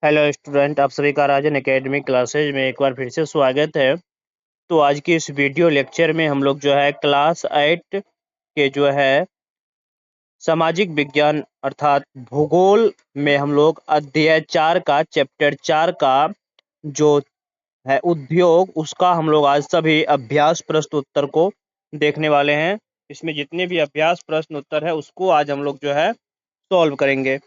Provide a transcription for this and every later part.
Hello student, आप सभी का राजन एकेडमी क्लासेज में एक बार फिर से स्वागत है। तो आज की इस वीडियो लेक्चर में हम लोग जो है क्लास 8 के जो है सामाजिक विज्ञान अर्थात भूगोल में हम लोग अध्याय 4 का चैप्टर 4 का जो है उद्योग, उसका हम लोग आज सभी अभ्यास प्रश्न उत्तर को देखने वाले हैं। इसमें जितने भी अभ्यास प्रश्न उत्तर है उसको आज हम लोग जो है सॉल्व करेंगे।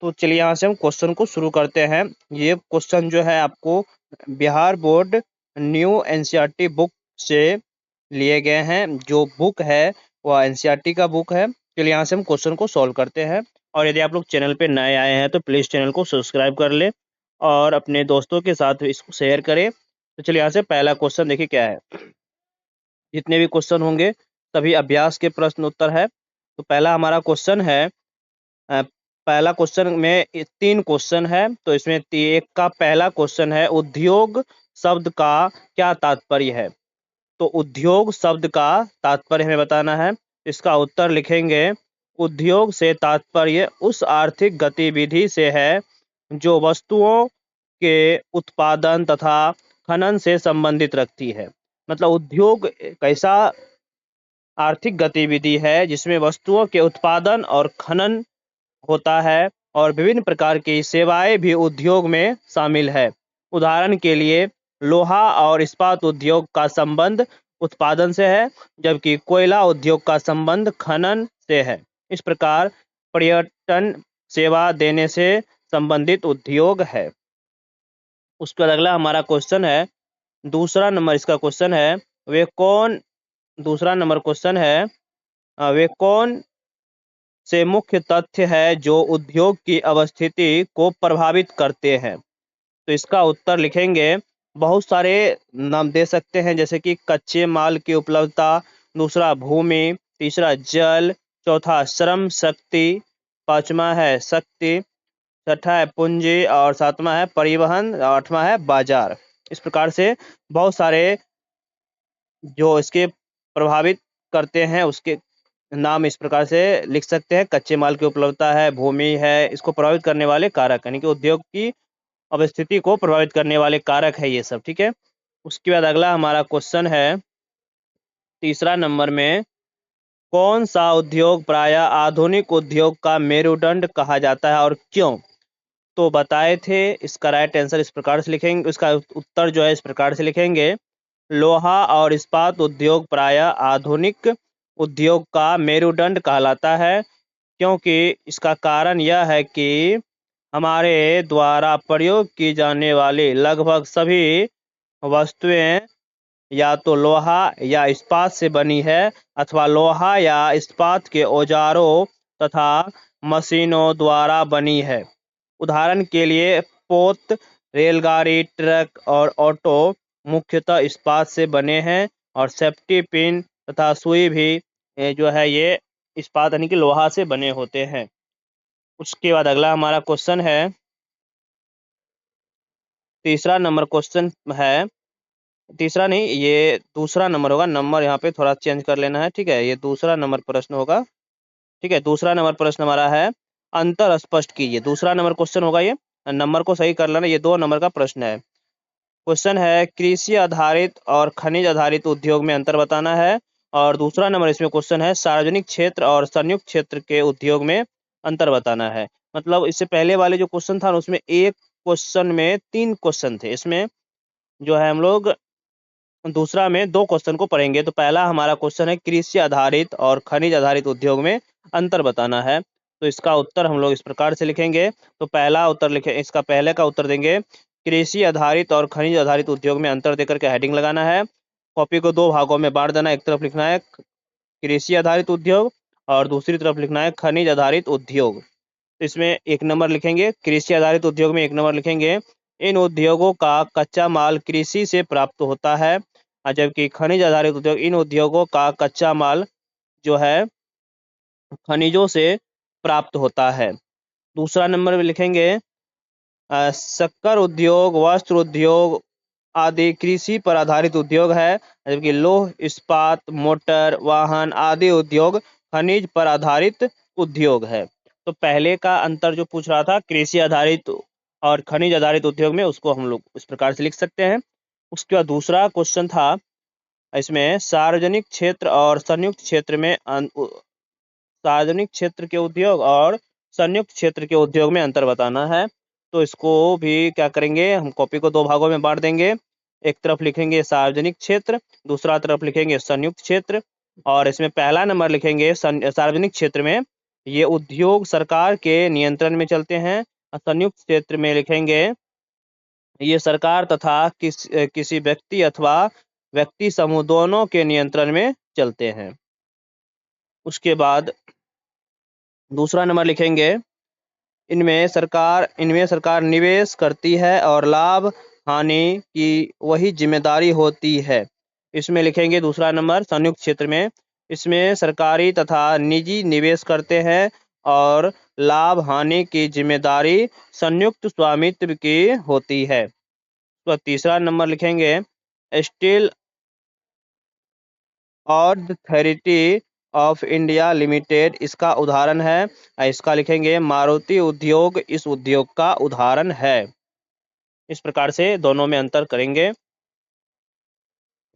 तो चलिए यहाँ से हम क्वेश्चन को शुरू करते हैं। ये क्वेश्चन जो है आपको Bihar board new NCERT book से लिए गए हैं। जो बुक है वह एनसीईआरटी का बुक है। चलिए यहाँ से हम क्वेश्चन को सॉल्व करते हैं। और यदि आप लोग चैनल पे नए आए हैं तो प्लीज़ चैनल को सब्सक्राइब कर ले और अपने दोस्तों के साथ इसको शेयर करें। तो चलिए यहाँ से पहला क्वेश्चन देखिए क्या है। जितने भी क्वेश्चन होंगे सभी अभ्यास के प्रश्न उत्तर है। तो पहला हमारा क्वेश्चन है, पहला क्वेश्चन में 3 क्वेश्चन है। तो इसमें एक का पहला क्वेश्चन है, उद्योग शब्द का क्या तात्पर्य है। तो उद्योग शब्द का तात्पर्य हमें बताना है। इसका उत्तर लिखेंगे, उद्योग से तात्पर्य उस आर्थिक गतिविधि से है जो वस्तुओं के उत्पादन तथा खनन से संबंधित रखती है। मतलब उद्योग एक ऐसा आर्थिक गतिविधि है जिसमें वस्तुओं के उत्पादन और खनन होता है और विभिन्न प्रकार की सेवाएं भी उद्योग में शामिल है। उदाहरण के लिए लोहा और इस्पात उद्योग का संबंध उत्पादन से है, जबकि कोयला उद्योग का संबंध खनन से है। इस प्रकार पर्यटन सेवा देने से संबंधित उद्योग है। उसके बाद अगला हमारा क्वेश्चन है, दूसरा नंबर इसका क्वेश्चन है, वे कौन दूसरा नंबर क्वेश्चन है, वे कौन से मुख्य तथ्य है जो उद्योग की अवस्थिति को प्रभावित करते हैं। तो इसका उत्तर लिखेंगे, बहुत सारे नाम दे सकते हैं, जैसे कि कच्चे माल की उपलब्धता, दूसरा भूमि, तीसरा जल, चौथा श्रम शक्ति, पांचवा है शक्ति, छठा है पूंजी और सातवां है परिवहन और आठवां है बाजार। इस प्रकार से बहुत सारे जो इसके प्रभावित करते हैं उसके नाम इस प्रकार से लिख सकते हैं। कच्चे माल की उपलब्धता है, भूमि है, इसको प्रभावित करने वाले कारक, यानी कि उद्योग की अवस्थिति को प्रभावित करने वाले कारक है ये सब। ठीक है। उसके बाद अगला हमारा क्वेश्चन है, तीसरा नंबर में, कौन सा उद्योग प्रायः आधुनिक उद्योग का मेरुदंड कहा जाता है और क्यों। तो बताए थे। इसका राइट आंसर इस प्रकार से लिखेंगे, इसका उत्तर जो है इस प्रकार से लिखेंगे, लोहा और इस्पात उद्योग प्रायः आधुनिक उद्योग का मेरुदंड कहलाता है, क्योंकि इसका कारण यह है कि हमारे द्वारा प्रयोग की जाने वाली लगभग सभी वस्तुएं या तो लोहा या इस्पात से बनी है अथवा लोहा या इस्पात के औजारों तथा मशीनों द्वारा बनी है। उदाहरण के लिए पोत, रेलगाड़ी, ट्रक और ऑटो मुख्यतः इस्पात से बने हैं और सेफ्टी पिन तथा सुई भी जो है ये इस्पात यानी कि लोहा से बने होते हैं। उसके बाद अगला हमारा क्वेश्चन है, तीसरा नंबर क्वेश्चन है, तीसरा नहीं ये दूसरा नंबर होगा, नंबर यहाँ पे थोड़ा चेंज कर लेना है। ठीक है, ये दूसरा नंबर प्रश्न होगा। ठीक है, दूसरा नंबर प्रश्न हमारा है, अंतर स्पष्ट कीजिए। दूसरा नंबर क्वेश्चन होगा ये, नंबर को सही कर लेना। ये 2 नंबर का प्रश्न है। क्वेश्चन है, कृषि आधारित और खनिज आधारित उद्योग में अंतर बताना है। और दूसरा नंबर इसमें क्वेश्चन है, सार्वजनिक क्षेत्र और संयुक्त क्षेत्र के उद्योग में अंतर बताना है। मतलब इससे पहले वाले जो क्वेश्चन था उसमें एक क्वेश्चन में 3 क्वेश्चन थे, इसमें जो है हम लोग दूसरा में 2 क्वेश्चन को पढ़ेंगे। तो पहला हमारा क्वेश्चन है, कृषि आधारित और खनिज आधारित उद्योग में अंतर बताना है। तो इसका उत्तर हम लोग इस प्रकार से लिखेंगे। तो पहला उत्तर लिखे, इसका पहले का उत्तर देंगे, कृषि आधारित और खनिज आधारित उद्योग में अंतर देकर के हेडिंग लगाना है। कॉपी को 2 भागों में बांट देना, एक तरफ लिखना है कृषि आधारित उद्योग और दूसरी तरफ लिखना है खनिज आधारित उद्योग। इसमें 1 नंबर लिखेंगे, कृषि आधारित उद्योग में 1 नंबर लिखेंगे, इन उद्योगों का कच्चा माल कृषि से प्राप्त होता है, जबकि खनिज आधारित उद्योग, इन उद्योगों का कच्चा माल जो है खनिजों से प्राप्त होता है। दूसरा नंबर में लिखेंगे, शक्कर उद्योग, वस्त्र उद्योग आदि कृषि पर आधारित उद्योग है, जबकि लौह इस्पात, मोटर वाहन आदि उद्योग खनिज पर आधारित उद्योग है। तो पहले का अंतर जो पूछ रहा था, कृषि आधारित और खनिज आधारित उद्योग में उसको हम लोग इस प्रकार से लिख सकते हैं। उसके बाद दूसरा क्वेश्चन था इसमें सार्वजनिक क्षेत्र और संयुक्त क्षेत्र में सार्वजनिक क्षेत्र के उद्योग और संयुक्त क्षेत्र के उद्योग में अंतर बताना है। तो इसको भी क्या करेंगे, हम कॉपी को दो भागों में बांट देंगे। एक तरफ लिखेंगे सार्वजनिक क्षेत्र, दूसरा तरफ लिखेंगे संयुक्त क्षेत्र। और इसमें पहला नंबर लिखेंगे सार्वजनिक क्षेत्र में ये उद्योग सरकार के नियंत्रण में चलते हैं। संयुक्त क्षेत्र में लिखेंगे ये सरकार तथा किसी व्यक्ति अथवा व्यक्ति समूह दोनों के नियंत्रण में चलते हैं। उसके बाद दूसरा नंबर लिखेंगे इनमें सरकार निवेश करती है और लाभ हानि की वही जिम्मेदारी होती है। इसमें लिखेंगे दूसरा नंबर संयुक्त क्षेत्र में इसमें सरकारी तथा निजी निवेश करते हैं और लाभ हानि की जिम्मेदारी संयुक्त स्वामित्व की होती है। तो तीसरा नंबर लिखेंगे steel authority of India limited इसका उदाहरण है। इसका लिखेंगे मारुति उद्योग इस उद्योग का उदाहरण है। इस प्रकार से दोनों में अंतर करेंगे।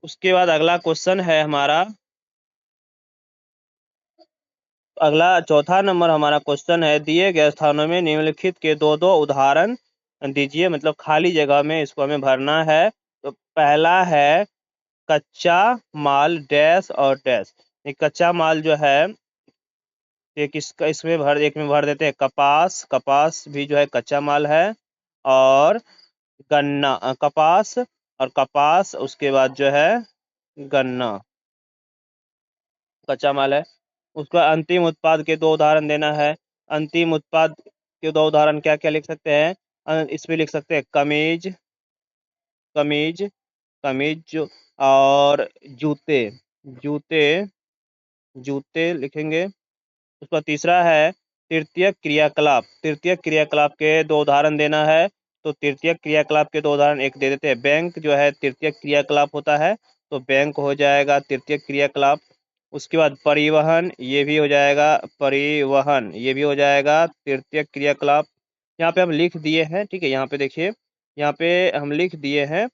उसके बाद अगला क्वेश्चन है हमारा, अगला चौथा नंबर हमारा क्वेश्चन है दिए गए स्थानों में निम्नलिखित के दो दो उदाहरण दीजिए, मतलब खाली जगह में इसको हमें भरना है। तो पहला है कच्चा माल डैश और डैश। ये कच्चा माल जो है एक इसमें भर देते हैं कपास। कपास भी जो है कच्चा माल है। और गन्ना, कपास और कपास, उसके बाद जो है गन्ना कच्चा माल है। उसका अंतिम उत्पाद के दो उदाहरण देना है। अंतिम उत्पाद के दो उदाहरण क्या क्या लिख सकते हैं, इसमें लिख सकते हैं कमीज कमीज कमीज और जूते जूते जूते लिखेंगे। उसका तीसरा है तृतीयक क्रियाकलाप। तृतीयक क्रियाकलाप के दो उदाहरण देना है। तो तृतीयक क्रियाकलाप के दो उदाहरण एक दे देते हैं। बैंक जो है तृतीयक क्रियाकलाप होता है, तो बैंक हो जाएगा तृतीयक क्रियाकलाप। उसके बाद परिवहन, ये भी हो जाएगा परिवहन, ये भी हो जाएगा तृतीयक क्रियाकलाप। यहाँ पे हम लिख दिए हैं, ठीक है। यहाँ पे देखिए, यहाँ पे हम लिख दिए हैं।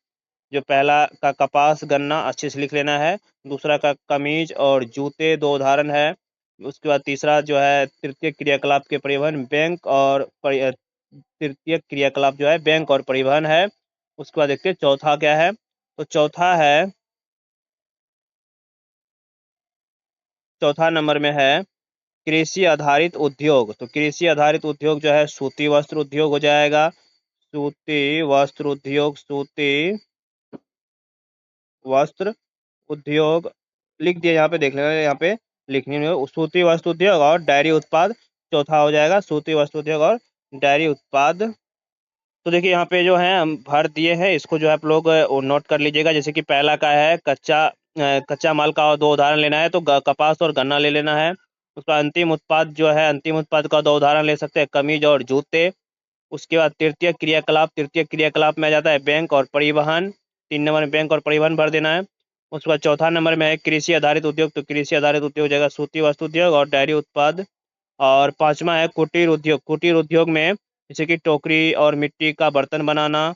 जो पहला का कपास गन्ना अच्छे से लिख लेना है। दूसरा का कमीज और जूते दो उदाहरण है। उसके बाद तीसरा जो है तृतीय क्रियाकलाप के परिवहन बैंक और तृतीय क्रियाकलाप जो है बैंक और परिवहन है। उसके बाद देखते हैं चौथा क्या है। तो चौथा नंबर में है कृषि आधारित उद्योग। तो कृषि आधारित उद्योग जो है सूती वस्त्र उद्योग हो जाएगा। सूती वस्त्र उद्योग, सूती वस्त्र उद्योग लिख दिया। यहाँ पे देख लेना, यहाँ पे लिखने में सूती वस्त्र उद्योग और डायरी उत्पाद चौथा हो जाएगा, सूती वस्त्र उद्योग और डायरी उत्पाद। तो देखिए यहाँ पे जो है हम भर दिए हैं, इसको जो है आप लोग नोट कर लीजिएगा। जैसे कि पहला का है कच्चा माल का दो उदाहरण लेना है, तो कपास और गन्ना ले लेना है। उसका अंतिम उत्पाद जो है, अंतिम उत्पाद का दो उदाहरण ले सकते हैं कमीज और जूते। उसके बाद तृतीय क्रियाकलाप में आ जाता है बैंक और परिवहन। 3 नंबर में बैंक और परिवहन भर देना है। उसके बाद चौथा नंबर में है कृषि आधारित उद्योग। तो कृषि आधारित उद्योग जगह सूती वस्त्र उद्योग और डायरी उत्पाद। और पांचवा है कुटीर उद्योग। कुटीर उद्योग में जैसे कि टोकरी और मिट्टी का बर्तन बनाना।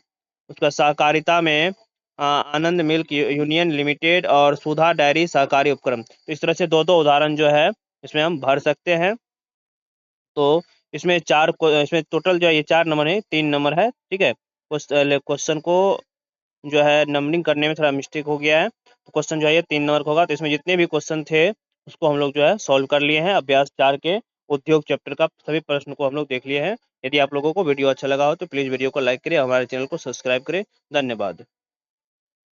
उसका सहकारिता में आनंद मिल्क यूनियन लिमिटेड और सुधा डेयरी सहकारी उपक्रम। तो इस तरह से दो दो उदाहरण जो है इसमें हम भर सकते हैं। तो इसमें टोटल जो है ये 4 नंबर है, 3 नंबर है, ठीक है। क्वेश्चन को जो है नंबरिंग करने में थोड़ा मिस्टेक हो गया है, तो क्वेश्चन जो है ये 3 नंबर का होगा। तो इसमें जितने भी क्वेश्चन थे उसको हम लोग जो है सॉल्व कर लिए हैं। अभ्यास 4 के उद्योग चैप्टर का सभी प्रश्न को हम लोग देख लिए हैं। यदि आप लोगों को वीडियो अच्छा लगा हो तो प्लीज़ वीडियो को लाइक करें, हमारे चैनल को सब्सक्राइब करें। धन्यवाद।